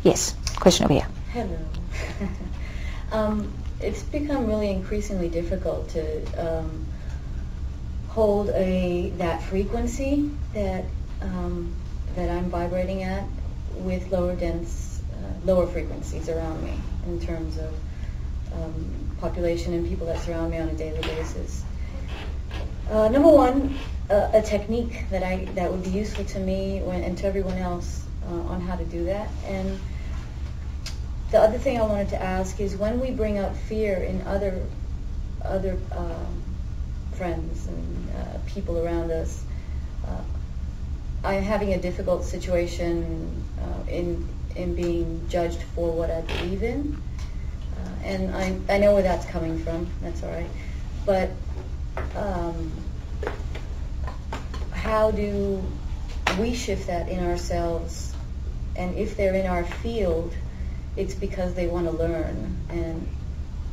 Yes, question over here. Hello. It's become really increasingly difficult to hold that frequency that I'm vibrating at with lower frequencies around me in terms of population and people that surround me on a daily basis. Number one, a technique that would be useful to me and to everyone else on how to do that. And the other thing I wanted to ask is, when we bring up fear in other friends and people around us, I'm having a difficult situation in being judged for what I believe in, and I know where that's coming from. That's all right, but how do we shift that in ourselves? And if they're in our field, it's because they want to learn. And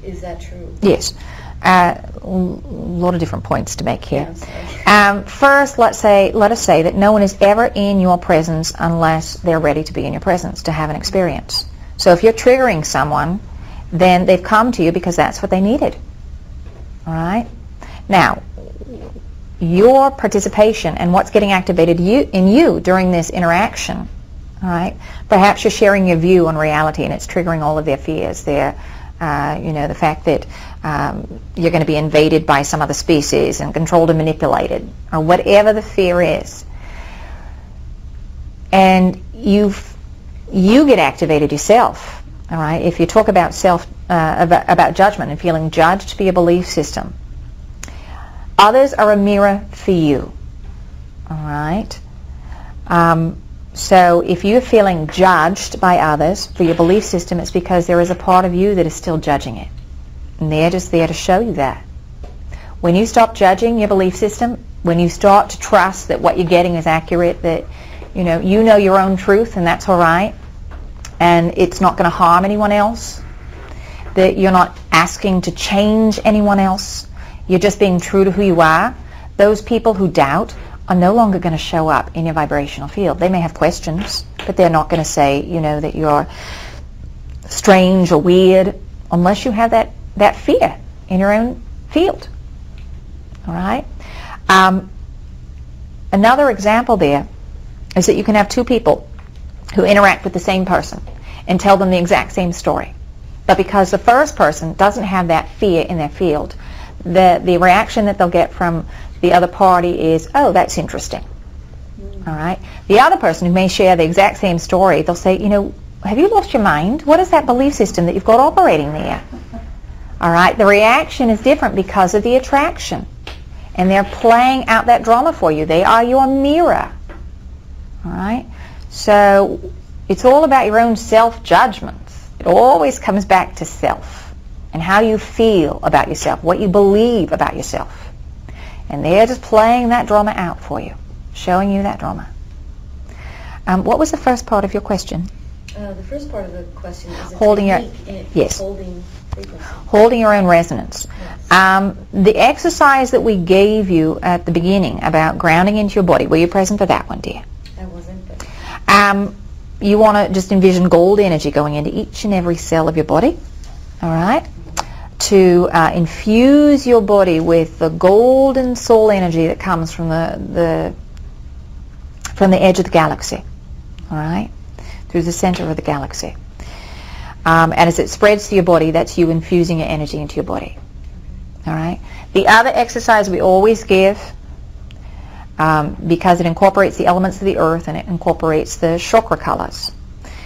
is that true? Yes. A lot of different points to make here. Yeah, first, let us say that no one is ever in your presence unless they're ready to be in your presence to have an experience. So if you're triggering someone, then they've come to you because that's what they needed. All right? Now, your participation and what's getting activated in you during this interaction, all right? Perhaps you're sharing your view on reality and it's triggering all of their fears, the fact that you're going to be invaded by some other species and controlled and manipulated, or whatever the fear is. And you get activated yourself, all right? If you talk about about judgment and feeling judged for your belief system, others are a mirror for you, all right? So if you're feeling judged by others for your belief system, it's because there is a part of you that is still judging it. And they're just there to show you that. When you stop judging your belief system, when you start to trust that what you're getting is accurate, that you know your own truth and that's all right, and it's not going to harm anyone else, that you're not asking to change anyone else, you're just being true to who you are, those people who doubt are no longer going to show up in your vibrational field. They may have questions, but they're not going to say, that you're strange or weird unless you have that fear in your own field. All right? Another example there is that you can have two people who interact with the same person and tell them the exact same story. But because the first person doesn't have that fear in their field, the reaction that they'll get from the other party is, oh, that's interesting. All right? The other person who may share the exact same story, they'll say, have you lost your mind? What is that belief system that you've got operating there? All right? The reaction is different because of the attraction. And they're playing out that drama for you. They are your mirror. All right? So it's all about your own self-judgments. It always comes back to self and how you feel about yourself, what you believe about yourself. And they're just playing that drama out for you, showing you that drama. What was the first part of your question? The first part of the question is holding your holding your own resonance. Yes. The exercise that we gave you at the beginning about grounding into your body, were you present for that one, dear? I wasn't. But you want to just envision gold energy going into each and every cell of your body, all right? To infuse your body with the golden soul energy that comes from the edge of the galaxy, all right, through the center of the galaxy. And as it spreads to your body, that's you infusing your energy into your body, all right. The other exercise we always give, because it incorporates the elements of the earth and it incorporates the chakra colors.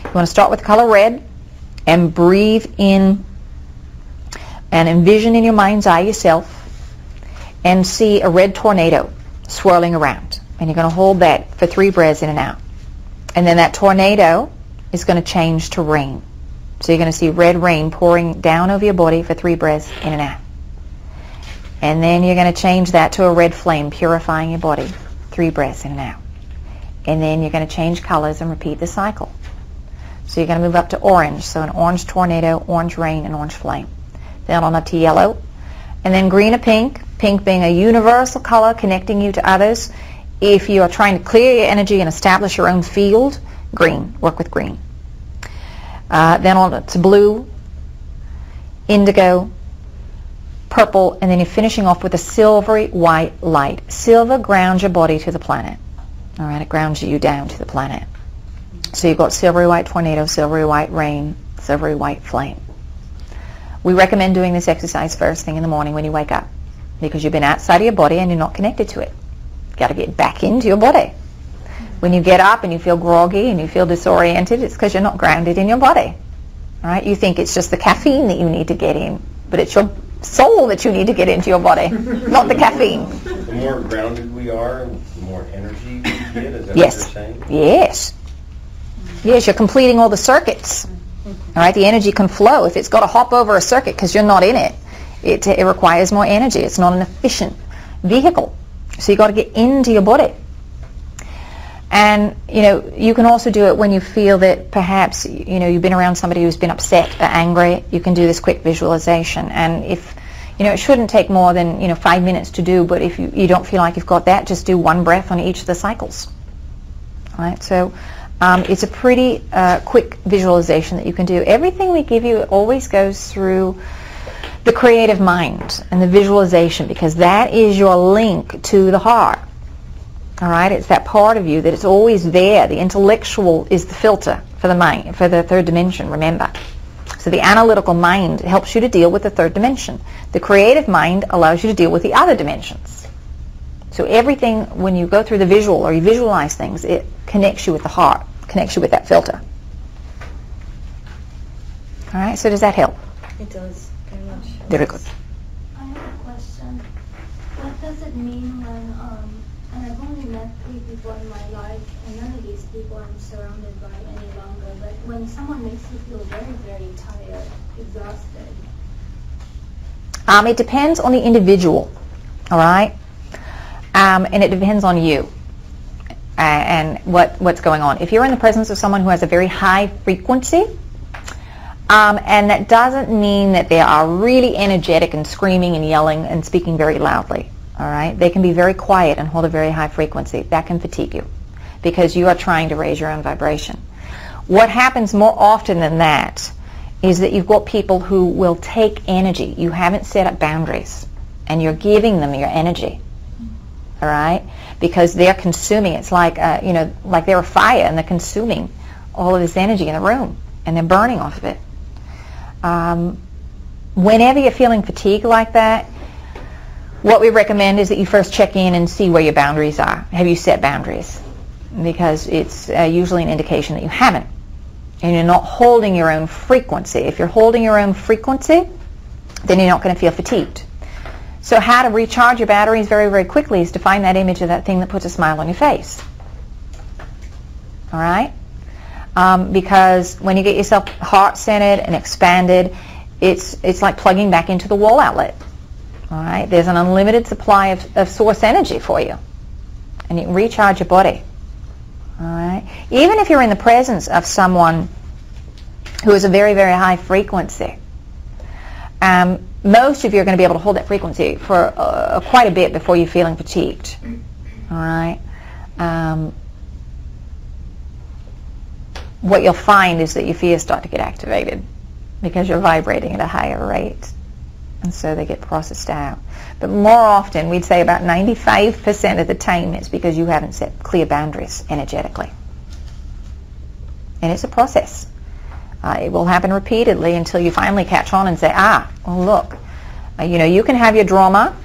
You want to start with the color red and breathe in and envision in your mind's eye yourself and see a red tornado swirling around. And you're going to hold that for 3 breaths in and out. And then that tornado is going to change to rain. So you're going to see red rain pouring down over your body for 3 breaths in and out. And then you're going to change that to a red flame purifying your body, 3 breaths in and out. And then you're going to change colors and repeat the cycle. So you're going to move up to orange. So an orange tornado, orange rain, and orange flame. Then on up to yellow, and then green or pink, pink being a universal color connecting you to others. If you are trying to clear your energy and establish your own field, green, work with green. then on to blue, indigo, purple, and then you're finishing off with a silvery white light. Silver grounds your body to the planet. All right, it grounds you down to the planet. So you've got silvery white tornado, silvery white rain, silvery white flame. We recommend doing this exercise first thing in the morning when you wake up, because you've been outside of your body and you're not connected to it. You've got to get back into your body. When you get up and you feel groggy and you feel disoriented, it's because you're not grounded in your body. All right? You think it's just the caffeine that you need to get in, but it's your soul that you need to get into your body, not the caffeine. The more grounded we are, the more energy we get, is that Yes. what you're saying? Yes. Yes, you're completing all the circuits. All right, the energy can flow. If it's got to hop over a circuit because you're not in it, it requires more energy. It's not an efficient vehicle. So you've got to get into your body. And, you know, you can also do it when you feel that perhaps, you know, you've been around somebody who's been upset or angry. You can do this quick visualization. And if, you know, it shouldn't take more than, you know, 5 minutes to do, but if you don't feel like you've got that, just do one breath on each of the cycles. All right, so it's a pretty quick visualization that you can do. Everything we give you always goes through the creative mind and the visualization, because that is your link to the heart. All right, it's that part of you that it's always there. The intellectual is the filter for the mind, for the third dimension, remember. So the analytical mind helps you to deal with the third dimension. The creative mind allows you to deal with the other dimensions. So everything, when you go through the visual or you visualize things, it connects you with the heart, connects you with that filter. All right, so does that help? It does, very much. Very good. I have a question. What does it mean when, and I've only met 3 people in my life, and none of these people I'm surrounded by any longer, but when someone makes you feel very, very tired, exhausted? It depends on the individual, all right? And it depends on you and what's going on. If you're in the presence of someone who has a very high frequency, and that doesn't mean that they are really energetic and screaming and yelling and speaking very loudly, all right? They can be very quiet and hold a very high frequency. That can fatigue you because you are trying to raise your own vibration. What happens more often than that is that you've got people who will take energy. You haven't set up boundaries, and you're giving them your energy, all right? Because they're consuming. It's like, you know, like they're a fire, and they're consuming all of this energy in the room, and they're burning off of it. Whenever you're feeling fatigue like that, what we recommend is that you first check in and see where your boundaries are. Have you set boundaries? Because it's usually an indication that you haven't, and you're not holding your own frequency. If you're holding your own frequency, then you're not going to feel fatigued. So how to recharge your batteries very, very quickly is to find that image of that thing that puts a smile on your face. All right? Because when you get yourself heart-centered and expanded, it's like plugging back into the wall outlet. All right? There's an unlimited supply of source energy for you, and you can recharge your body. All right? Even if you're in the presence of someone who is a very, very high frequency, most of you are going to be able to hold that frequency for quite a bit before you're feeling fatigued. All right? What you'll find is that your fears start to get activated because you're vibrating at a higher rate, and so they get processed out. But more often, we'd say about 95% of the time, it's because you haven't set clear boundaries energetically. And it's a process. It will happen repeatedly until you finally catch on and say, well, look, you know, you can have your drama,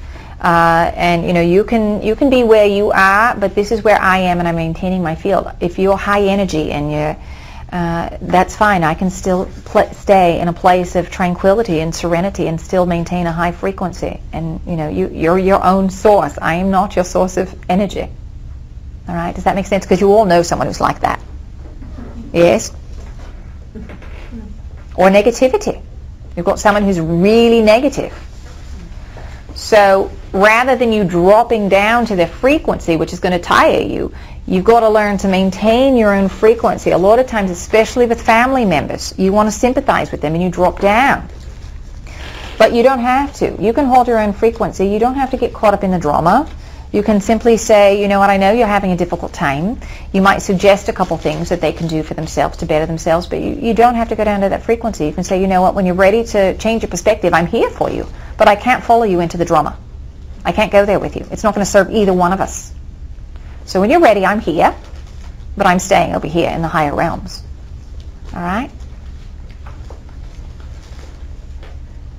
and you know, you can be where you are, but this is where I am, and I'm maintaining my field. If you're high energy and you're that's fine. I can still stay in a place of tranquility and serenity and still maintain a high frequency. And you know, you're your own source. I am not your source of energy. All right? Does that make sense? Because you all know someone who's like that. Yes? Or negativity. You've got someone who's really negative. So rather than you dropping down to their frequency, which is going to tire you, you've got to learn to maintain your own frequency. A lot of times, especially with family members, you want to sympathize with them and you drop down. But you don't have to. You can hold your own frequency. You don't have to get caught up in the drama. You can simply say, you know what, I know you're having a difficult time. You might suggest a couple things that they can do for themselves to better themselves, but you don't have to go down to that frequency. You can say, you know what, when you're ready to change your perspective, I'm here for you, but I can't follow you into the drama. I can't go there with you. It's not going to serve either one of us. So when you're ready, I'm here, but I'm staying over here in the higher realms. All right?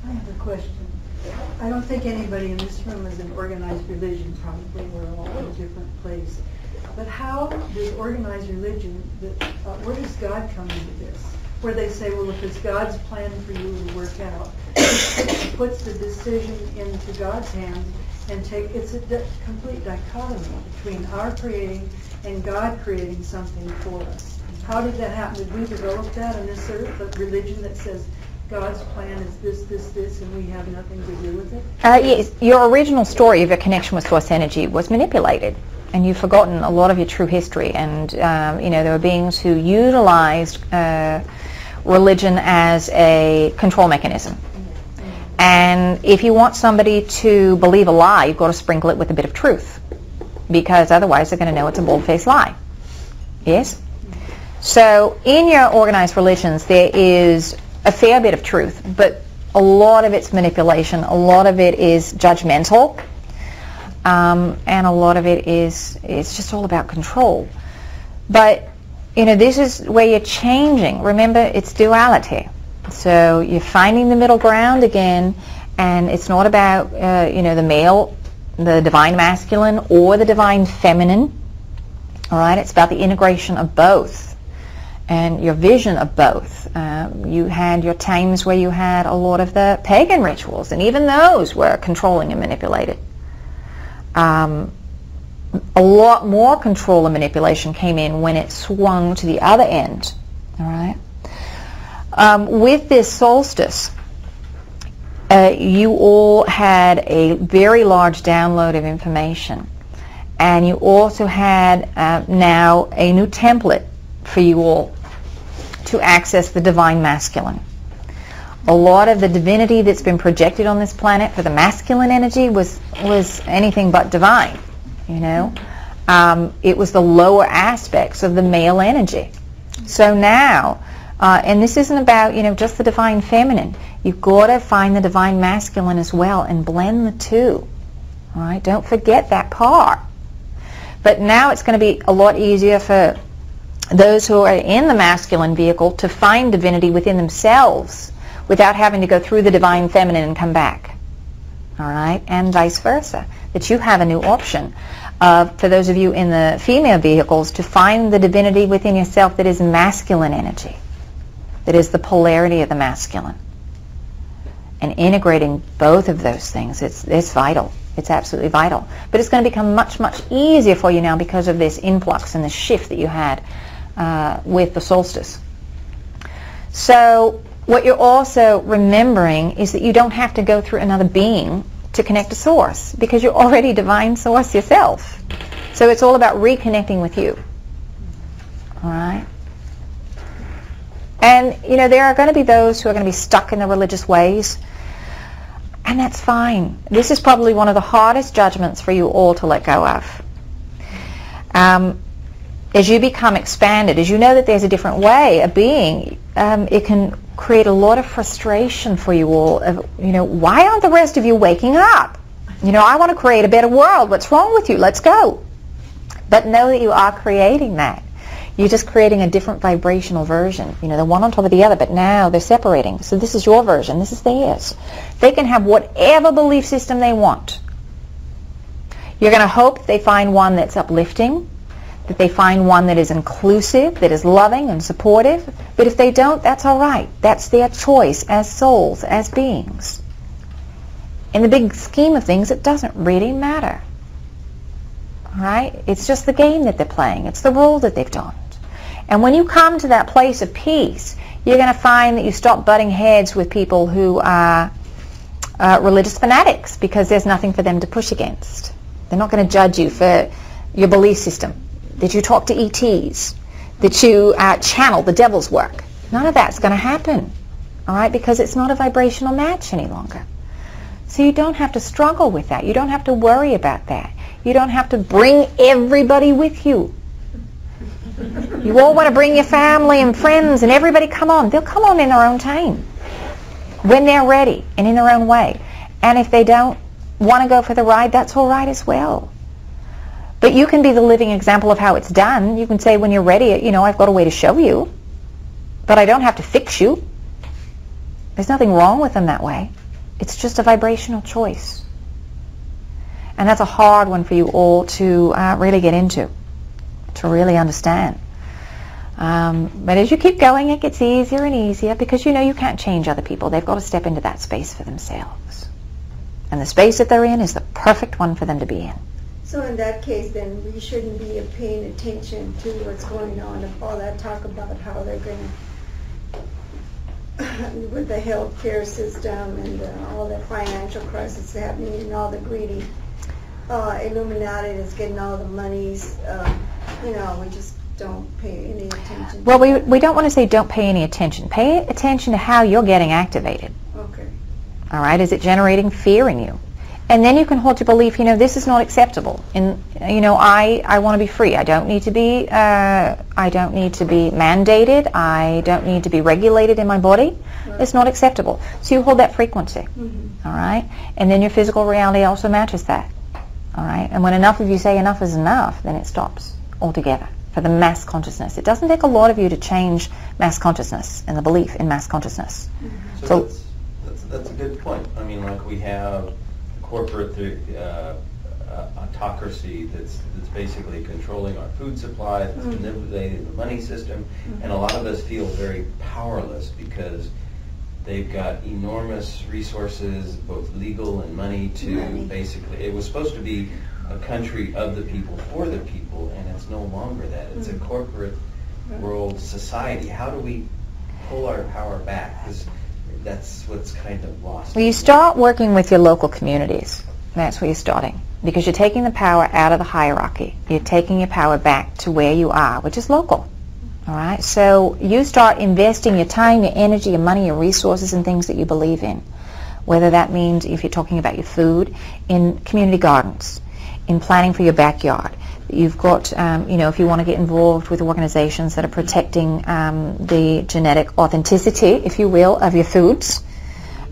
I have a question. I don't think anybody in this room is an organized religion, probably. We're all in a different place. But how does organized religion, where does God come into this? Where they say, well, if it's God's plan for you to work out, it puts the decision into God's hands and it's a complete dichotomy between our creating and God creating something for us. How did that happen? Did we develop that on this earth, a religion that says God's plan is this, and we have nothing to do with it? Yes, your original story of your connection with source energy was manipulated, and you've forgotten a lot of your true history. And there were beings who utilized religion as a control mechanism. And if you want somebody to believe a lie, you've got to sprinkle it with a bit of truth, because otherwise they're going to know it's a bald-faced lie. Yes? So in your organized religions, there is a fair bit of truth, but a lot of it's manipulation, a lot of it is judgmental, and a lot of it it's just all about control. But this is where you're changing. Remember, it's duality. So you're finding the middle ground again, and it's not about the male, the divine masculine, or the divine feminine. All right, it's about the integration of both and your vision of both. You had your times where you had a lot of the pagan rituals, and even those were controlling and manipulated. A lot more control and manipulation came in when it swung to the other end. All right. With this solstice, you all had a very large download of information, and you also had now a new template for you all to access the divine masculine. A lot of the divinity that's been projected on this planet for the masculine energy was anything but divine. It was the lower aspects of the male energy. So now, and this isn't about just the divine feminine. You've got to find the divine masculine as well and blend the two. All right, don't forget that part. But now it's going to be a lot easier for those who are in the masculine vehicle to find divinity within themselves without having to go through the divine feminine and come back. All right, and vice versa. That you have a new option for those of you in the female vehicles to find the divinity within yourself that is masculine energy, that is the polarity of the masculine. And integrating both of those things, it's vital. It's absolutely vital. But it's going to become much, much easier for you now because of this influx and the shift that you had with the solstice. So what you're also remembering is that you don't have to go through another being to connect to source, because you're already divine source yourself. So it's all about reconnecting with you. All right? And, there are going to be those who are going to be stuck in the religious ways, and that's fine. This is probably one of the hardest judgments for you all to let go of. As you become expanded, as you know that there's a different way of being, it can create a lot of frustration for you all. Why aren't the rest of you waking up? I want to create a better world. What's wrong with you? Let's go. But know that you are creating that. You're just creating a different vibrational version, the one on top of the other, but now they're separating. So this is your version, this is theirs. They can have whatever belief system they want. You're going to hope they find one that's uplifting, that they find one that is inclusive, that is loving and supportive. But if they don't, that's all right. That's their choice as souls, as beings. In the big scheme of things, it doesn't really matter. All right? It's just the game that they're playing. It's the role that they've donned. And when you come to that place of peace, you're going to find that you stop butting heads with people who are religious fanatics, because there's nothing for them to push against. They're not going to judge you for your belief system, that you talk to ETs, that you channel the devil's work. None of that's going to happen, all right, because it's not a vibrational match any longer. So you don't have to struggle with that. You don't have to worry about that. You don't have to bring everybody with you. You all want to bring your family and friends and everybody come on. They'll come on in their own time, when they're ready and in their own way. And if they don't want to go for the ride, that's all right as well. But you can be the living example of how it's done. You can say when you're ready, you know, I've got a way to show you, but I don't have to fix you. There's nothing wrong with them that way. It's just a vibrational choice. And that's a hard one for you all to really get into, to really understand. But as you keep going, it gets easier and easier, because you know you can't change other people. They've got to step into that space for themselves. And the space that they're in is the perfect one for them to be in. So in that case, then, we shouldn't be paying attention to what's going on, of all that talk about how they're going to, with the healthcare system and all the financial crisis happening and all the greedy Illuminati that's getting all the monies. You know, we just don't pay any attention. Well, we don't want to say don't pay any attention. Pay attention to how you're getting activated. Okay. All right? Is it generating fear in you? And then you can hold your belief, you know, this is not acceptable. And, you know, I want to be free. I don't need to be mandated. I don't need to be regulated in my body. Right. It's not acceptable. So you hold that frequency. Mm-hmm. All right? And then your physical reality also matches that. All right? And when enough of you say enough is enough, then it stops altogether for the mass consciousness. It doesn't take a lot of you to change mass consciousness and the belief in mass consciousness. Mm-hmm. So that's a good point. I mean, like we have corporate autocracy that's basically controlling our food supply, that's manipulating the money system, and a lot of us feel very powerless because they've got enormous resources, both legal and money, to basically, it was supposed to be a country of the people, for the people, and it's no longer that. It's a corporate world society. How do we pull our power back? Because that's what's kind of lost. Well, you start working with your local communities. That's where you're starting. Because you're taking the power out of the hierarchy. You're taking your power back to where you are, which is local. All right? So you start investing your time, your energy, your money, your resources in things that you believe in. Whether that means, if you're talking about your food, in community gardens, in planning for your backyard. You've got, you know, if you want to get involved with organizations that are protecting the genetic authenticity, if you will, of your foods,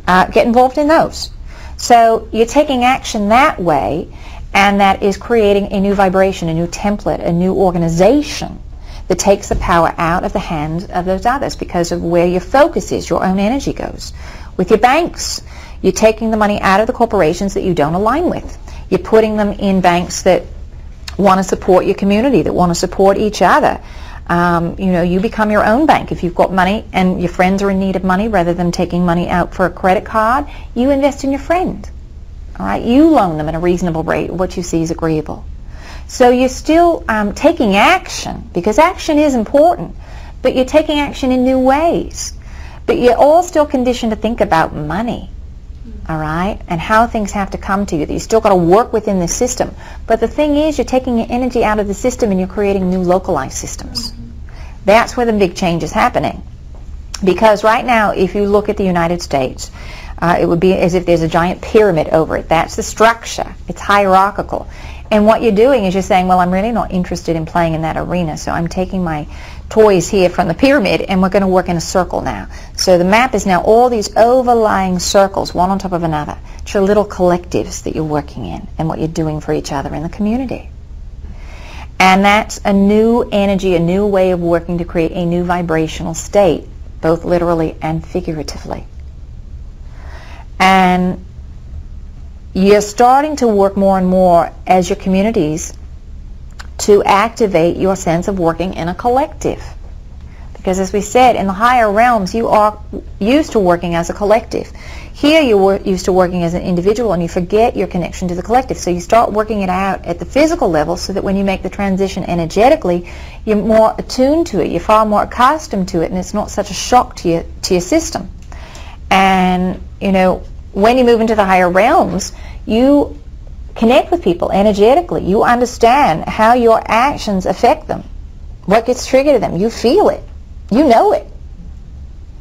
get involved in those. So you're taking action that way, and that is creating a new vibration, a new template, a new organization that takes the power out of the hands of those others because of where your focus is, your own energy goes. With your banks, you're taking the money out of the corporations that you don't align with. You're putting them in banks that want to support your community, that want to support each other. You know, you become your own bank. If you've got money and your friends are in need of money, rather than taking money out for a credit card, you invest in your friend. All right? You loan them at a reasonable rate, what you see is agreeable. So you're still taking action, because action is important, but you're taking action in new ways. But you're all still conditioned to think about money. All right, and how things have to come to you. That you still got to work within the system. But the thing is, you're taking your energy out of the system and you're creating new localized systems. That's where the big change is happening. Because right now, if you look at the United States, it would be as if there's a giant pyramid over it. That's the structure. It's hierarchical. And what you're doing is you're saying, well, I'm really not interested in playing in that arena, so I'm taking my toys here from the pyramid and we're going to work in a circle now. So the map is now all these overlying circles, one on top of another. It's your little collectives that you're working in and what you're doing for each other in the community. And that's a new energy, a new way of working to create a new vibrational state, both literally and figuratively. And you're starting to work more and more as your communities to activate your sense of working in a collective. Because as we said, in the higher realms, you are used to working as a collective. Here you're used to working as an individual and you forget your connection to the collective. So you start working it out at the physical level so that when you make the transition energetically, you're more attuned to it. You're far more accustomed to it and it's not such a shock to your system. And, you know, when you move into the higher realms, you connect with people energetically. You understand how your actions affect them, what gets triggered to them. You feel it. You know it.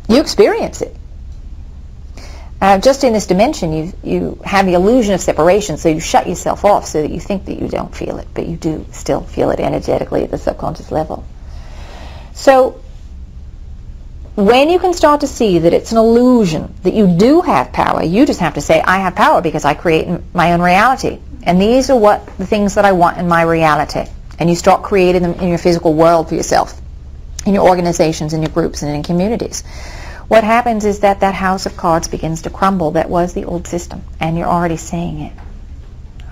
You experience it. Just in this dimension, you have the illusion of separation, so you shut yourself off so that you think that you don't feel it, but you do still feel it energetically at the subconscious level. So when you can start to see that it's an illusion, that you do have power, you just have to say, I have power because I create my own reality. And these are the things that I want in my reality. And you start creating them in your physical world for yourself, in your organizations, in your groups, and in communities. What happens is that house of cards begins to crumble. That was the old system, and you're already seeing it.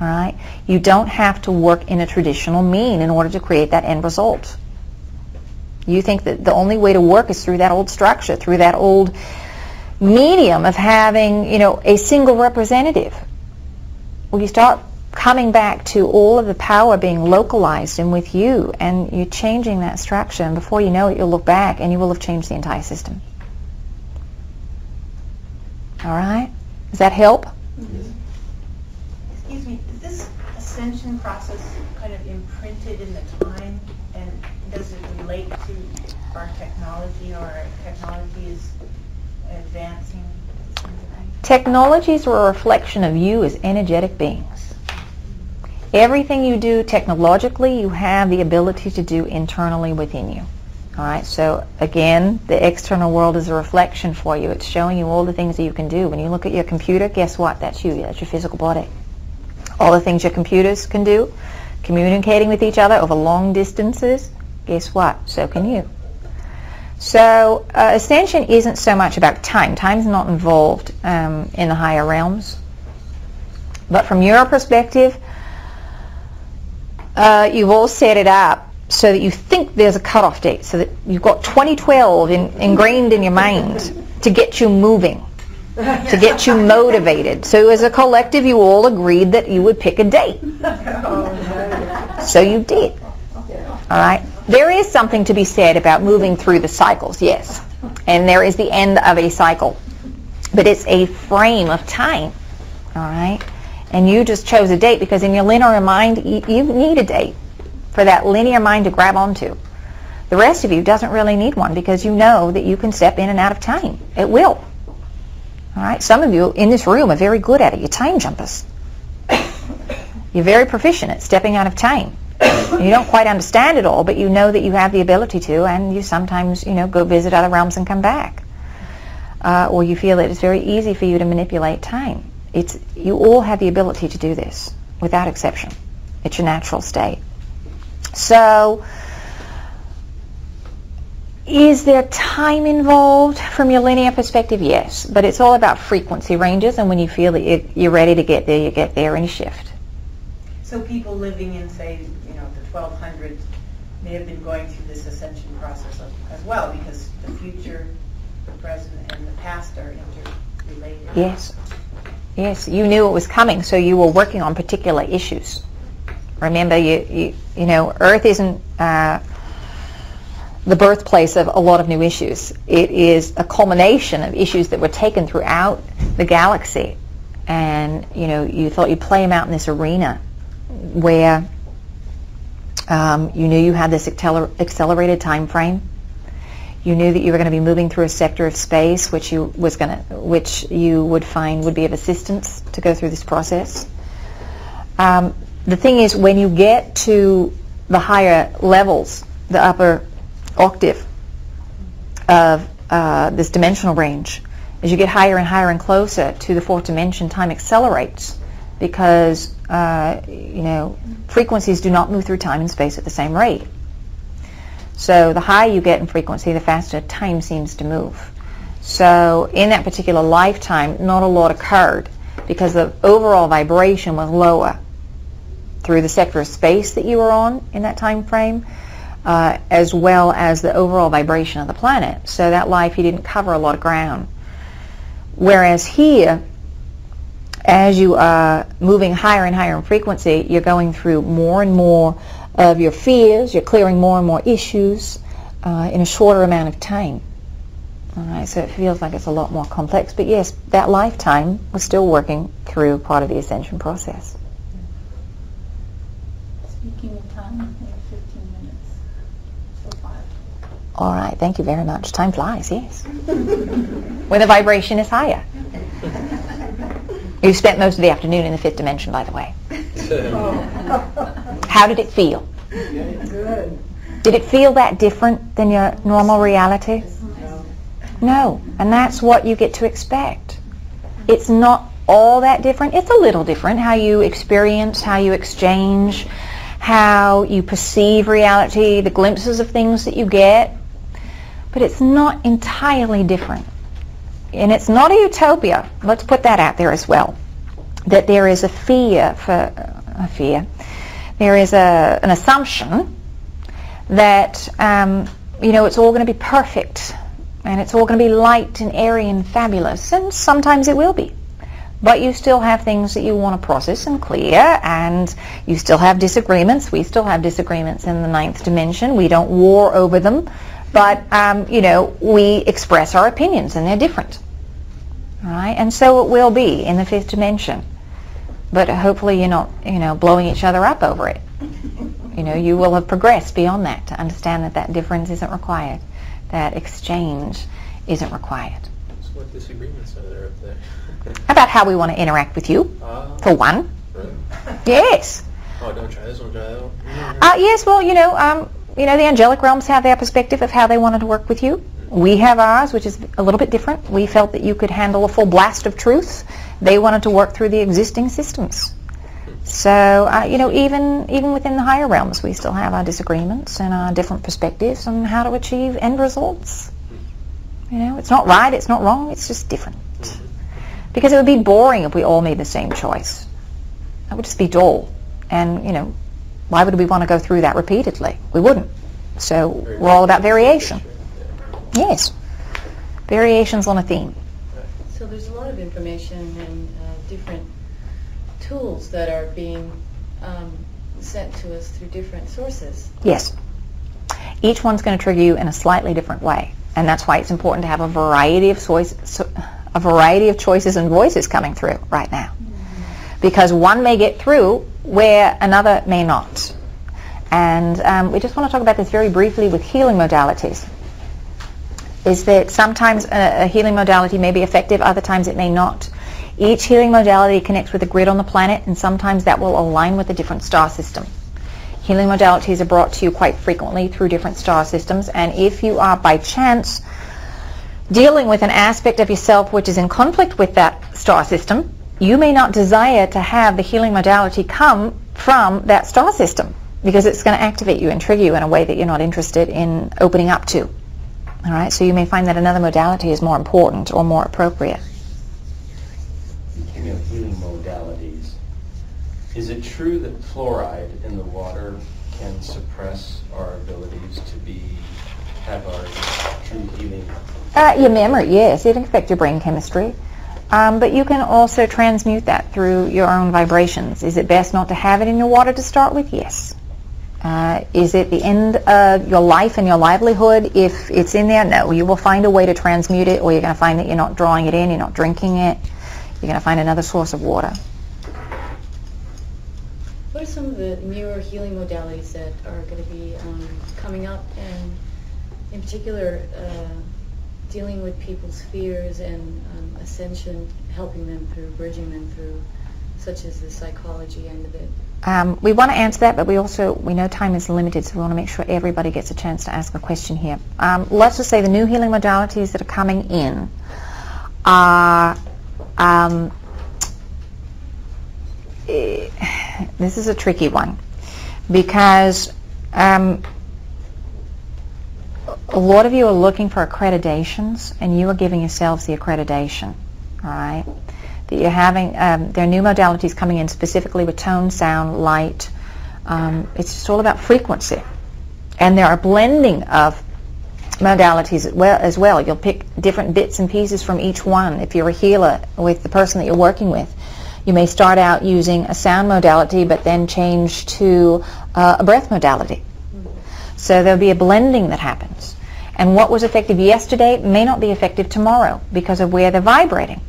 All right? You don't have to work in a traditional mean in order to create that end result. You think that the only way to work is through that old structure, through that old medium of having, a single representative. Well, you start coming back to all of the power being localized and with you, and you're changing that structure, and before you know it, you'll look back and you will have changed the entire system. All right? Does that help? Mm-hmm. Excuse me, is this ascension process kind of imprinted in the time, and does it relate to our technology, or our technology is advancing? Technologies are a reflection of you as energetic beings. Everything you do technologically, you have the ability to do internally within you. All right, so again, the external world is a reflection for you. It's showing you all the things that you can do. When you look at your computer, guess what? That's you. That's your physical body. All the things your computers can do, communicating with each other over long distances, guess what? So can you. So ascension isn't so much about time. Time's not involved in the higher realms. But from your perspective, you've all set it up so that you think there's a cutoff date, so that you've got 2012 ingrained in your mind to get you moving, to get you motivated. So as a collective, you all agreed that you would pick a date. So you did. All right? There is something to be said about moving through the cycles, yes. And there is the end of a cycle. But it's a frame of time. All right? And you just chose a date because in your linear mind, you need a date for that linear mind to grab onto. The rest of you doesn't really need one because you know that you can step in and out of time. It will. All right? Some of you in this room are very good at it. You're time jumpers. You're very proficient at stepping out of time. You don't quite understand it all, but you know that you have the ability to, and you sometimes, go visit other realms and come back. Or you feel that it's very easy for you to manipulate time. You all have the ability to do this, without exception. It's your natural state. So, is there time involved from your linear perspective? Yes, but it's all about frequency ranges, and when you feel that you're ready to get there, you get there and you shift. So people living in, say, the 1200s may have been going through this ascension process as well, because the future, the present, and the past are interrelated. Yes. Yes, you knew it was coming, so you were working on particular issues. Remember, Earth isn't the birthplace of a lot of new issues. It is a culmination of issues that were taken throughout the galaxy. And, you thought you'd play them out in this arena where you knew you had this accelerated time frame. You knew that you were going to be moving through a sector of space which you would find would be of assistance to go through this process. The thing is, when you get to the higher levels, the upper octave of this dimensional range, as you get higher and higher and closer to the fourth dimension, time accelerates because frequencies do not move through time and space at the same rate. So the higher you get in frequency, the faster time seems to move. So in that particular lifetime, not a lot occurred because the overall vibration was lower through the sector of space that you were on in that time frame, as well as the overall vibration of the planet. So that life, you didn't cover a lot of ground. Whereas here, as you are moving higher and higher in frequency, you're going through more and more of your fears, you're clearing more and more issues in a shorter amount of time. All right, so it feels like it's a lot more complex. But yes, that lifetime was still working through part of the ascension process. Speaking of time, we have 15 minutes so far. All right, thank you very much. Time flies, yes. When the vibration is higher. You spent most of the afternoon in the fifth dimension, by the way. How did it feel? Good. Did it feel that different than your normal reality? No. And that's what you get to expect. It's not all that different. It's a little different, how you experience, how you exchange, how you perceive reality, the glimpses of things that you get. But it's not entirely different. And it's not a utopia. Let's put that out there as well. That there is a fear. There is an assumption that it's all going to be perfect, and it's all going to be light and airy and fabulous, and sometimes it will be. But you still have things that you want to process and clear, and you still have disagreements. We still have disagreements in the ninth dimension. We don't war over them, but we express our opinions, and they're different. All right, and so it will be in the fifth dimension. But hopefully you're not, blowing each other up over it. You will have progressed beyond that to understand that that difference isn't required, that exchange isn't required. So what disagreements are there up there? About how we want to interact with you, for one. Really? Yes. Oh, don't try this one, try that one. Yes, well, the angelic realms have their perspective of how they wanted to work with you. We have ours, which is a little bit different. We felt that you could handle a full blast of truth. They wanted to work through the existing systems. So, even within the higher realms, we still have our disagreements and our different perspectives on how to achieve end results. It's not right, it's not wrong, it's just different. Because it would be boring if we all made the same choice. That would just be dull. And, why would we want to go through that repeatedly? We wouldn't. So, we're all about variation. Yes. Variations on a theme. So there's a lot of information and different tools that are being sent to us through different sources. Yes. Each one's going to trigger you in a slightly different way. And that's why it's important to have a variety of choices and voices coming through right now. Because one may get through where another may not. And we just want to talk about this very briefly with healing modalities. Is that sometimes a healing modality may be effective, other times it may not. Each healing modality connects with a grid on the planet, and sometimes that will align with a different star system. Healing modalities are brought to you quite frequently through different star systems, and if you are by chance dealing with an aspect of yourself which is in conflict with that star system, you may not desire to have the healing modality come from that star system, because it's going to activate you and trigger you in a way that you're not interested in opening up to. All right, so you may find that another modality is more important or more appropriate. Speaking of healing modalities, is it true that fluoride in the water can suppress our abilities to have our true healing? Your memory, yes, it can affect your brain chemistry. But you can also transmute that through your own vibrations. Is it best not to have it in your water to start with? Yes. Is it the end of your life and your livelihood if it's in there? No. You will find a way to transmute it, or you're going to find that you're not drawing it in, you're not drinking it. You're going to find another source of water. What are some of the newer healing modalities that are going to be coming up, and in particular dealing with people's fears and ascension, helping them through, bridging them through, such as the psychology end of it? We want to answer that, but we know time is limited, so we want to make sure everybody gets a chance to ask a question here. Let's just say the new healing modalities that are coming in are, this is a tricky one, because a lot of you are looking for accreditations, and you are giving yourselves the accreditation, all right? That you're having, there are new modalities coming in specifically with tone, sound, light. It's just all about frequency. And there are blending of modalities as well. You'll pick different bits and pieces from each one. If you're a healer with the person that you're working with, you may start out using a sound modality but then change to a breath modality. So there'll be a blending that happens. And what was effective yesterday may not be effective tomorrow because of where they're vibrating.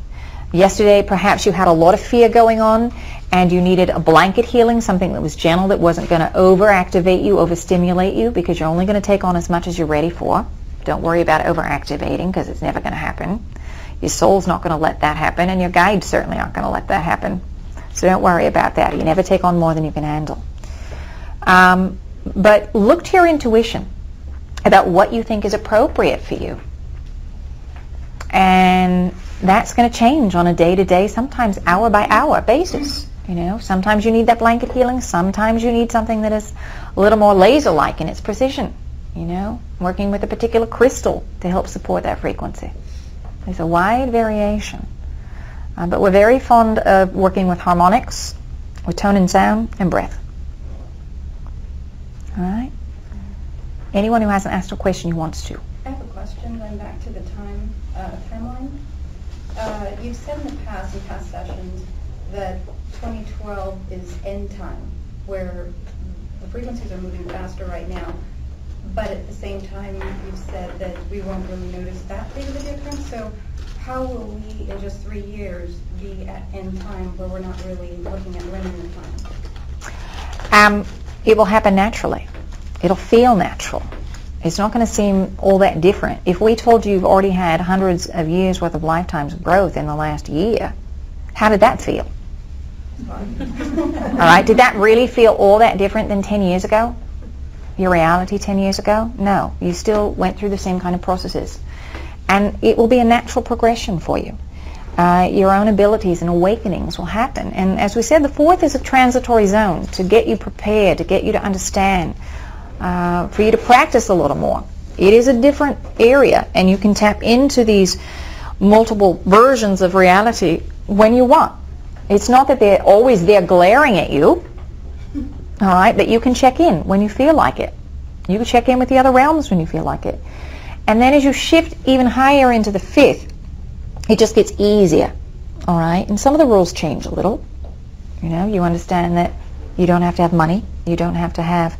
Yesterday, perhaps you had a lot of fear going on and you needed a blanket healing, something that was gentle, that wasn't going to over-activate you, over-stimulate you, because you're only going to take on as much as you're ready for. Don't worry about over-activating, because it's never going to happen. Your soul's not going to let that happen, and your guides certainly aren't going to let that happen. So don't worry about that. You never take on more than you can handle. But look to your intuition about what you think is appropriate for you. And that's going to change on a day-to-day, sometimes hour-by-hour basis. You know, sometimes you need that blanket healing. Sometimes you need something that is a little more laser-like in its precision. You know, working with a particular crystal to help support that frequency. There's a wide variation. But we're very fond of working with harmonics, with tone and sound, and breath. All right? Anyone who hasn't asked a question who wants to. I have a question going back to the timeline. You've said in the past, in past sessions, that 2012 is end time, where the frequencies are moving faster right now. But at the same time, you've said that we won't really notice that big of a difference. So how will we, in just 3 years, be at end time where we're not really looking at linear time? It will happen naturally. It'll feel natural. It's not going to seem all that different. If we told you you've already had hundreds of years worth of lifetimes of growth in the last year, how did that feel? All right, did that really feel all that different than 10 years ago? Your reality 10 years ago? No, you still went through the same kind of processes. And it will be a natural progression for you. Your own abilities and awakenings will happen. And as we said, the fourth is a transitory zone to get you prepared, to get you to understand, for you to practice a little more. It is a different area, and you can tap into these multiple versions of reality when you want. It's not that they're always there glaring at you, all right, but you can check in when you feel like it. You can check in with the other realms when you feel like it. And then as you shift even higher into the fifth, it just gets easier, all right? And some of the rules change a little. You know, you understand that you don't have to have money. You don't have to have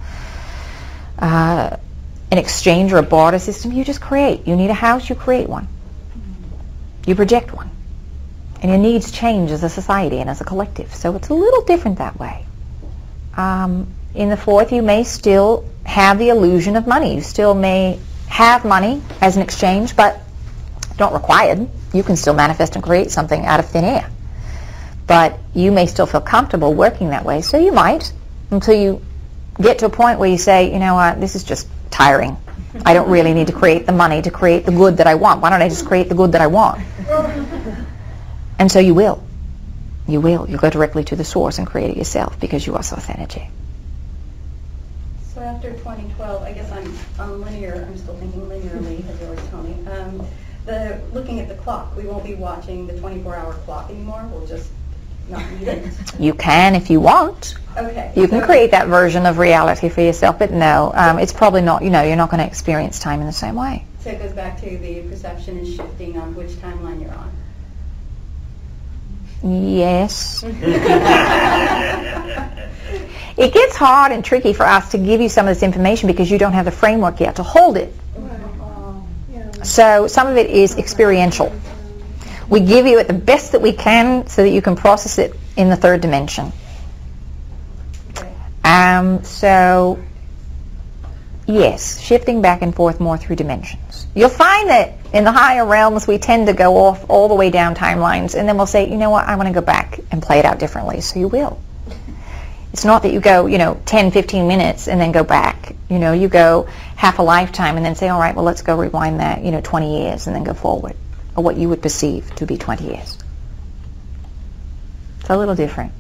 an exchange or a barter system. You just create. You need a house, you create one. You project one. And your needs change as a society and as a collective. So it's a little different that way. In the fourth, you may still have the illusion of money. You still may have money as an exchange, but not required. You can still manifest and create something out of thin air. But you may still feel comfortable working that way, so you might, until you get to a point where you say, you know what, this is just tiring. I don't really need to create the money to create the good that I want. Why don't I just create the good that I want? And so you will. You will. You'll go directly to the source and create it yourself because you are source energy. So after 2012, I guess I'm linear. I'm still thinking linearly, as you always tell me. Looking at the clock, we won't be watching the 24-hour clock anymore. We'll just not need it. You can if you want. Okay. You can create that version of reality for yourself, but no, it's probably not, you know, you're not going to experience time in the same way. So it goes back to the perception is shifting on which timeline you're on. Yes. It gets hard and tricky for us to give you some of this information because you don't have the framework yet to hold it. So some of it is experiential. We give you it the best that we can so that you can process it in the third dimension. So yes, shifting back and forth more through dimensions. You'll find that in the higher realms we tend to go off all the way down timelines, and then we'll say, you know what, I want to go back and play it out differently. So you will. It's not that you go, you know, 10, 15 minutes and then go back. You know, you go half a lifetime and then say, all right, well, let's go rewind that, you know, 20 years and then go forward, or what you would perceive to be 20 years. It's a little different.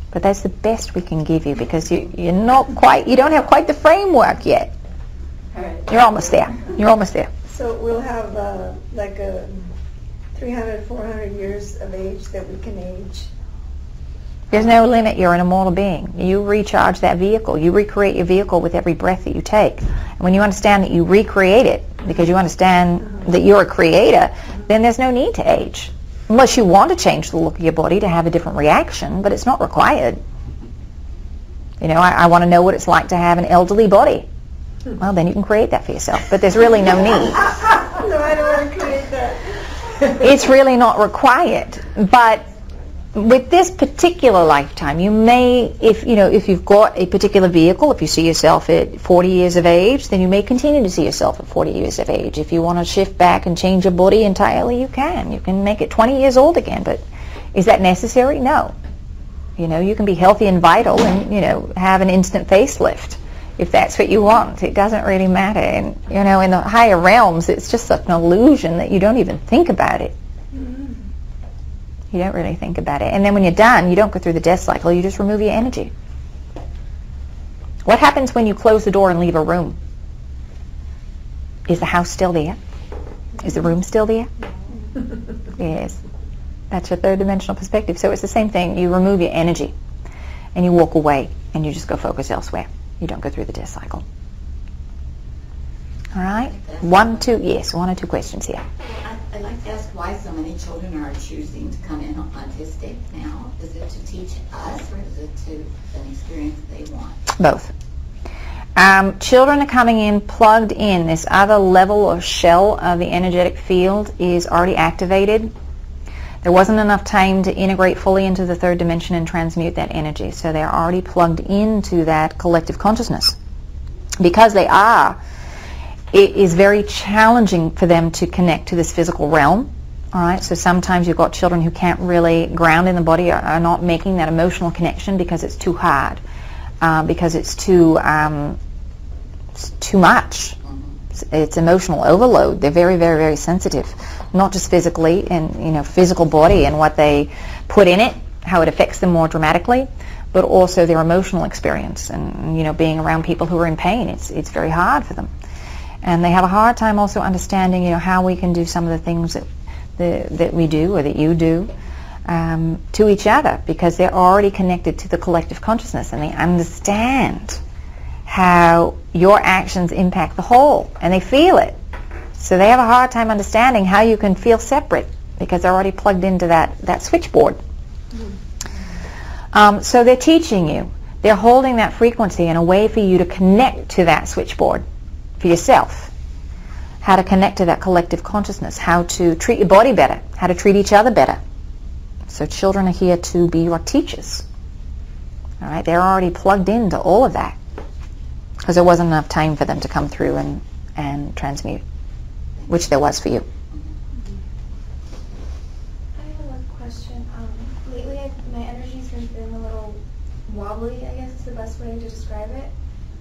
But that's the best we can give you because you're not quite, you don't have quite the framework yet. All right. You're almost there. You're almost there. So we'll have like a 300, 400 years of age that we can age. There's no limit. You're an immortal being. You recharge that vehicle. You recreate your vehicle with every breath that you take. And when you understand that you recreate it because you understand that you're a creator, then there's no need to age. Unless you want to change the look of your body to have a different reaction, but it's not required. You know, I want to know what it's like to have an elderly body. Well, then you can create that for yourself, but there's really no need. No, I don't want to create that. It's really not required, but with this particular lifetime, you may, if you've got a particular vehicle, if you see yourself at 40 years of age, then you may continue to see yourself at 40 years of age. If you want to shift back and change your body entirely, you can. You can make it 20 years old again, but is that necessary? No. You can be healthy and vital and, have an instant facelift if that's what you want. It doesn't really matter. And, in the higher realms, it's just such an illusion that you don't even think about it. You don't really think about it. And then when you're done, you don't go through the death cycle. You just remove your energy. What happens when you close the door and leave a room? Is the house still there? Is the room still there? Yes. That's your third dimensional perspective. So it's the same thing. You remove your energy and you walk away and you just go focus elsewhere. You don't go through the death cycle. All right? One or two questions here. I'd like to ask why so many children are choosing to come in autistic now. Is it to teach us or is it to an experience they want? Both. Children are coming in plugged in. This other level or shell of the energetic field is already activated. There wasn't enough time to integrate fully into the third dimension and transmute that energy. So they're already plugged into that collective consciousness. Because they are, it is very challenging for them to connect to this physical realm. All right, so sometimes you've got children who can't really ground in the body, are not making that emotional connection because it's too hard, because it's too much. It's emotional overload. They're very, very, very sensitive, not just physically and physical body and what they put in it, how it affects them more dramatically, but also their emotional experience and being around people who are in pain. It's very hard for them. And they have a hard time also understanding, how we can do some of the things that we do or that you do to each other, because they're already connected to the collective consciousness and they understand how your actions impact the whole, and they feel it. So they have a hard time understanding how you can feel separate because they're already plugged into that switchboard. So they're teaching you. They're holding that frequency in a way for you to connect to that switchboard for yourself, how to connect to that collective consciousness, how to treat your body better, how to treat each other better. So children are here to be your teachers. All right, they're already plugged into all of that because there wasn't enough time for them to come through and transmute, which there was for you. I have a question. Lately, my energy's been a little wobbly, I guess is the best way to describe it.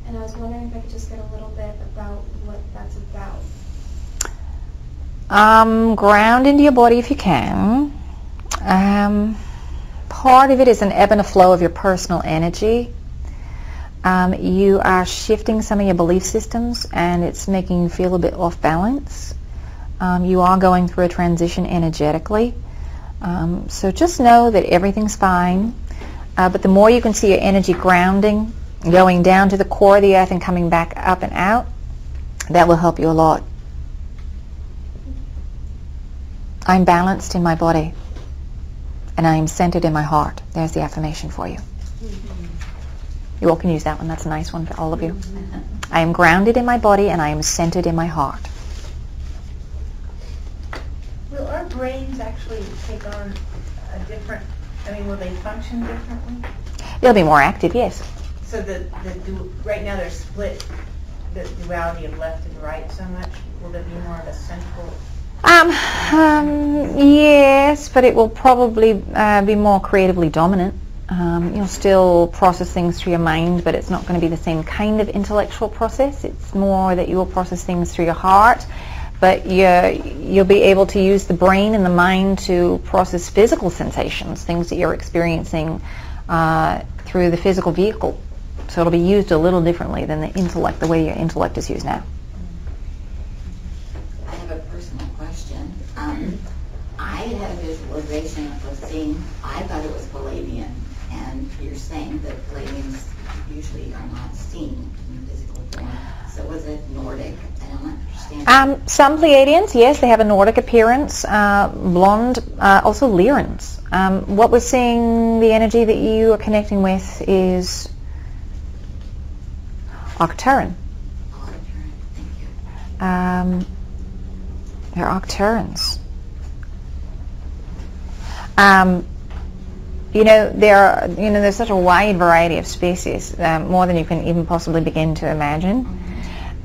And I was wondering if I could just get a little bit about what that's about. Ground into your body if you can. Part of it is an ebb and a flow of your personal energy. You are shifting some of your belief systems and it's making you feel a bit off balance. You are going through a transition energetically. So just know that everything's fine. But the more you can see your energy grounding, going down to the core of the earth and coming back up and out, that will help you a lot. I'm balanced in my body and I am centered in my heart. There's the affirmation for you. You all can use that one. That's a nice one for all of you. I am grounded in my body and I am centered in my heart. Will our brains actually take on a different, will they function differently? They'll be more active, yes. So right now they're split, the duality of left and right so much. Will there be more of a central? Yes, but it will probably be more creatively dominant. You'll still process things through your mind, but it's not going to be the same kind of intellectual process. It's more that you will process things through your heart, but you'll be able to use the brain and the mind to process physical sensations, things that you're experiencing through the physical vehicle. So it'll be used a little differently than the intellect, the way your intellect is used now. I have a personal question. I had a visualization of seeing, I thought it was Palladian, and you're saying that Palladians usually are not seen in physical form. So was it Nordic? I don't understand. Some Pleiadians, yes, they have a Nordic appearance, blonde, also Lyrans. What we're seeing, the energy that you are connecting with is Arcturan. Thank you. They're Arcturans. there's such a wide variety of species, more than you can even possibly begin to imagine.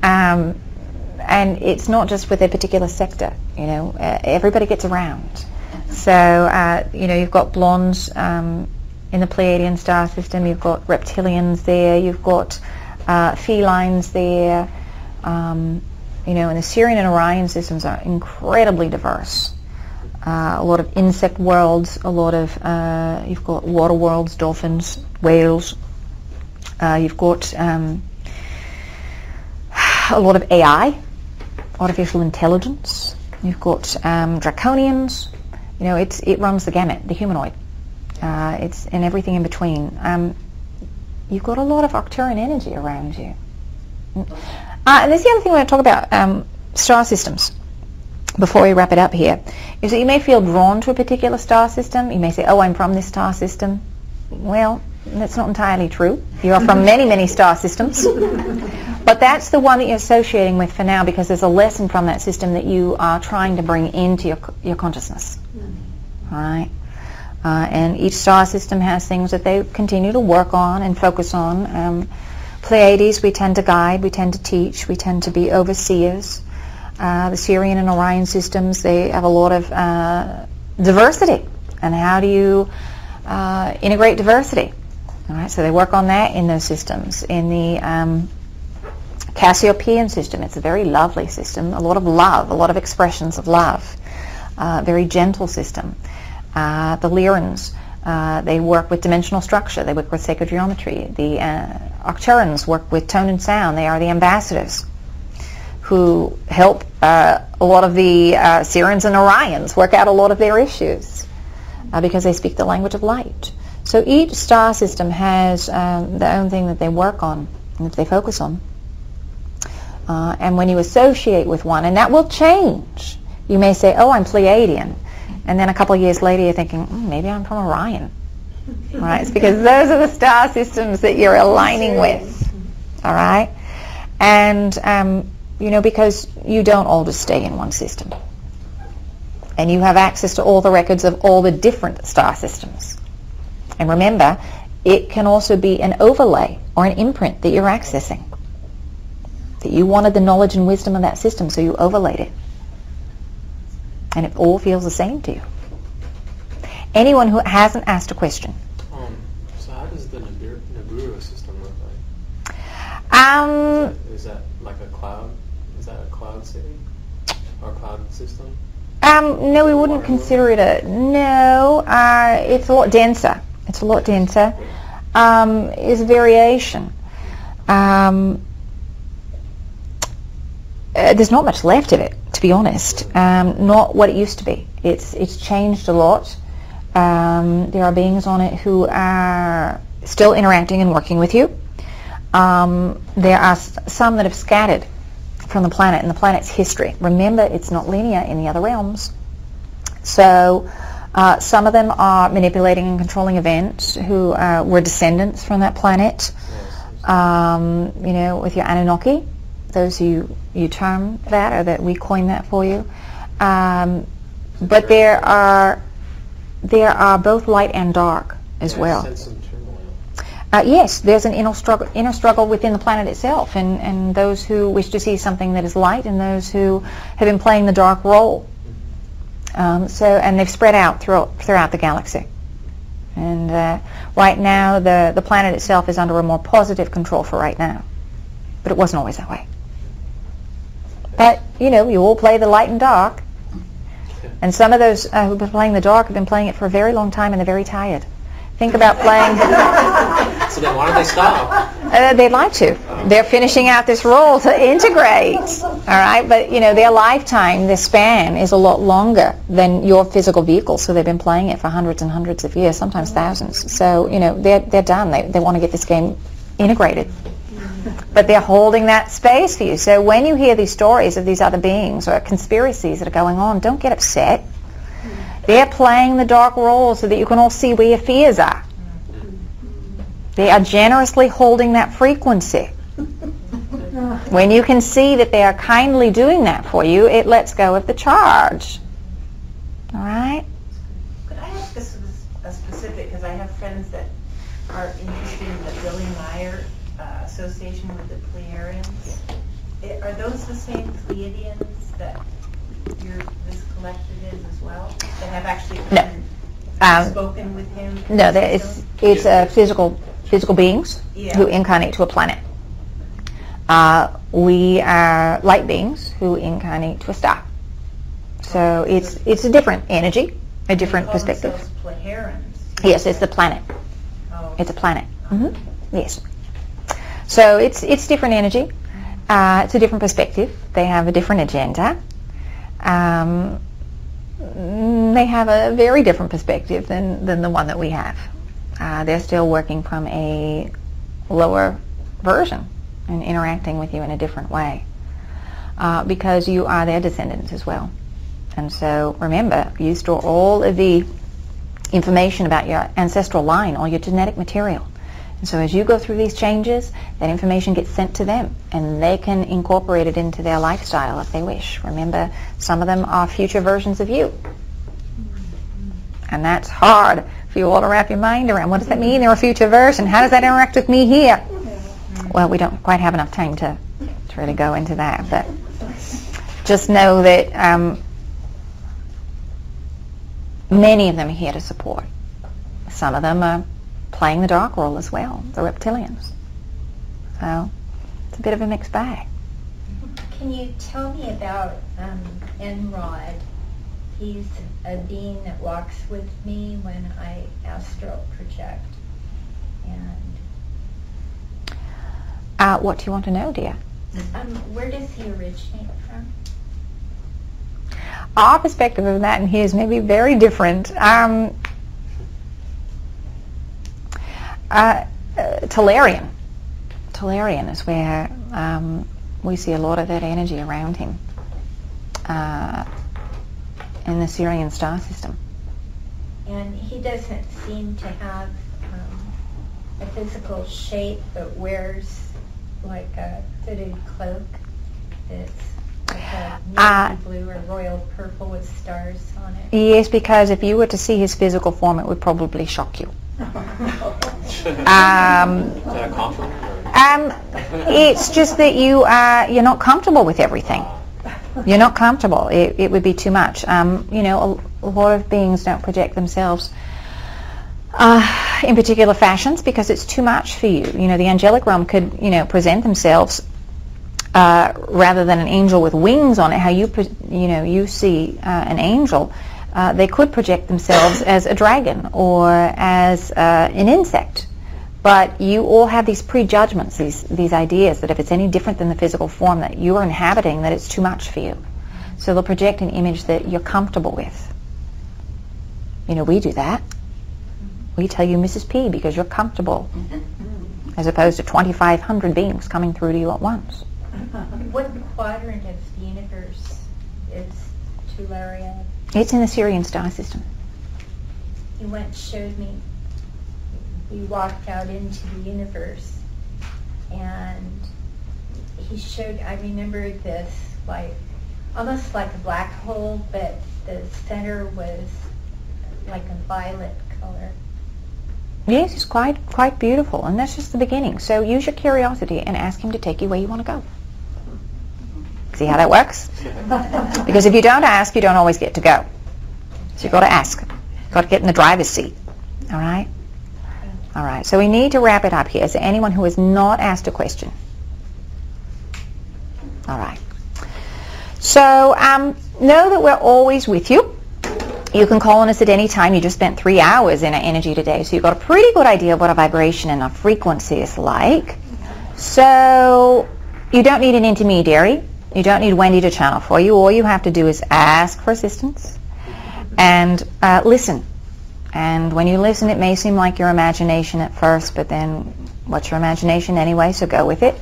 And it's not just with a particular sector, everybody gets around. So, you've got blondes in the Pleiadian star system, you've got reptilians there, you've got felines there, and the Sirian and Orion systems are incredibly diverse. A lot of insect worlds, a lot of, you've got water worlds, dolphins, whales, you've got a lot of AI, artificial intelligence, you've got draconians, it runs the gamut, the humanoid, it's and everything in between. You've got a lot of Arcturian energy around you. And there's the other thing I want to talk about, star systems. Before we wrap it up here, is that you may feel drawn to a particular star system. You may say, oh, I'm from this star system. Well, that's not entirely true. You are from many, many star systems. But that's the one that you're associating with for now, because there's a lesson from that system that you are trying to bring into your consciousness. All right? And each star system has things that they continue to work on and focus on. Pleiades, we tend to guide, we tend to teach, we tend to be overseers. The Sirian and Orion systems, they have a lot of diversity. And how do you integrate diversity? All right, so they work on that in those systems. In the Cassiopean system, it's a very lovely system, a lot of love, a lot of expressions of love, very gentle system. The Lyrans, they work with dimensional structure, they work with sacred geometry. The Arcturians work with tone and sound, they are the ambassadors who help a lot of the Sirians and Orions work out a lot of their issues because they speak the language of light. So each star system has their own thing that they work on and that they focus on. And when you associate with one, and that will change, you may say, oh, I'm Pleiadian. And then a couple of years later you're thinking, maybe I'm from Orion. Right? It's because those are the star systems that you're aligning with. All right? And because you don't all just stay in one system. And you have access to all the records of all the different star systems. And remember, it can also be an overlay or an imprint that you're accessing. That you wanted the knowledge and wisdom of that system, so you overlaid it. And it all feels the same to you. Anyone who hasn't asked a question. So how does the Nibiru system look like? Is that like a cloud? Is that a cloud city? Or cloud system? No, we wouldn't consider it a... No, it's a lot denser. It's a lot denser. It's variation. There's not much left of it, to be honest. Not what it used to be. It's changed a lot. There are beings on it who are still interacting and working with you. There are some that have scattered from the planet and the planet's history. Remember, it's not linear in the other realms. So some of them are manipulating and controlling events who were descendants from that planet. With your Anunnaki, those who you term that, or that we coin that for you. But there are both light and dark as well. Sense some turmoil. Yes, there's an inner struggle within the planet itself, and those who wish to see something that is light, and those who have been playing the dark role. And they've spread out throughout the galaxy. And right now, the planet itself is under a more positive control for right now. But it wasn't always that way. But, you all play the light and dark. And some of those who've been playing the dark have been playing it for a very long time, and they're very tired. Think about playing... So then why don't they stop? They'd like to. They're finishing out this role to integrate. All right? But, their lifetime, their span is a lot longer than your physical vehicle. So they've been playing it for hundreds and hundreds of years, sometimes thousands. So, they're done. They want to get this game integrated. But they're holding that space for you. So when you hear these stories of these other beings or conspiracies that are going on, don't get upset. They're playing the dark role so that you can all see where your fears are. They are generously holding that frequency. When you can see that they are kindly doing that for you, it lets go of the charge. All right? Could I ask a specific specific, because I have friends that are interested in the Billy Meyer association with the Pleiadians. Are those the same Pleiadians that this collective is as well? That have actually spoken with him? No, it's physical beings who incarnate to a planet. We are light beings who incarnate to a star. So it's a different energy, a different perspective. Yes, it's the planet. Oh. It's a planet. Yes. So it's different energy. It's a different perspective. They have a different agenda. They have a very different perspective than the one that we have. They're still working from a lower version and interacting with you in a different way because you are their descendants as well. And so remember, you store all of the information about your ancestral line, all your genetic material. And so as you go through these changes, that information gets sent to them and they can incorporate it into their lifestyle if they wish. Remember, some of them are future versions of you. And that's hard for you all to wrap your mind around. What does that mean? They're a future version. How does that interact with me here? Well, we don't quite have enough time to really go into that. But just know that many of them are here to support. Some of them are playing the dark role as well, the reptilians. So it's a bit of a mixed bag. Can you tell me about Enrod? He's a being that walks with me when I astral project. And what do you want to know, dear? where does he originate from? Our perspective of that and his may be very different. Tellurian. Tellurian is where we see a lot of that energy around him in the Sirian star system. And he doesn't seem to have a physical shape, but wears like a hooded cloak that's like a navy blue or royal purple with stars on it. Yes, because if you were to see his physical form, it would probably shock you. Is that a compliment? It's just that you're not comfortable with everything. You're not comfortable. It would be too much. You know, a lot of beings don't project themselves in particular fashions because it's too much for you. You know, the angelic realm could, you know, present themselves rather than an angel with wings on it. How you see an angel, they could project themselves as a dragon or as an insect. But you all have these prejudgments, these ideas that if it's any different than the physical form that you're inhabiting, that it's too much for you. So they'll project an image that you're comfortable with. You know, we do that. We tell you Mrs. P because you're comfortable, as opposed to 2,500 beings coming through to you at once. What quadrant of the universe is Tularia? It's in the Sirian star system. He once showed me. We walked out into the universe, and he showed. I remember this like almost like a black hole, but the center was like a violet color. Yes, it's quite beautiful, and that's just the beginning. So use your curiosity and ask him to take you where you want to go. See how that works? Because if you don't ask, you don't always get to go. So you've got to ask. You've got to get in the driver's seat. All right? All right. So we need to wrap it up here. Is there anyone who has not asked a question? All right. So know that we're always with you. You can call on us at any time. You just spent 3 hours in our energy today, so you've got a pretty good idea of what a vibration and a frequency is like. So you don't need an intermediary. You don't need Wendy to channel for you. All you have to do is ask for assistance and listen. And when you listen, it may seem like your imagination at first, but then what's your imagination anyway, so go with it.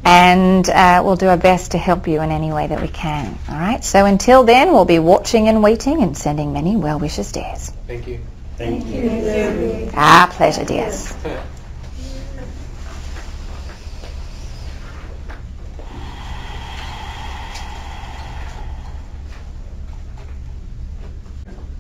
And we'll do our best to help you in any way that we can. All right? So until then, we'll be watching and waiting and sending many well wishes, dears. Thank you. Thank you. Our pleasure, dears.